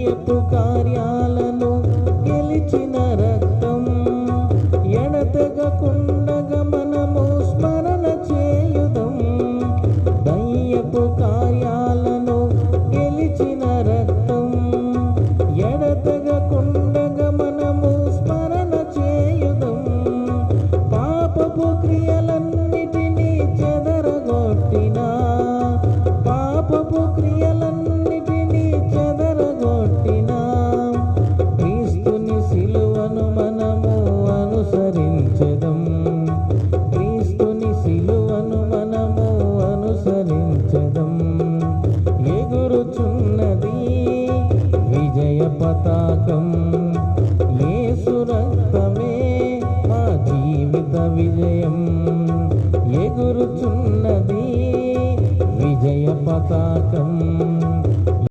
దయ్యపు కార్యాలను గెలిచిన రక్తం ఎడతెగకుండగా మనము స్మరణ చేయుదం. దయ్యపు కార్యాలను గెలిచిన రక్తం ఎడతెగకుండగా మనము స్మరణ చేయుదం. పాపపు క్రియలన్నిటినీ చెదరగొట్టిన పాపపు క్రియలన్నిటినీ చెదరగొట్టిన క్రీస్తుని సిలువను మనము అనుసరించెదం. క్రీస్తుని సిలువను మనము అనుసరించెదం. ఎగురుచున్నది విజయ పతాక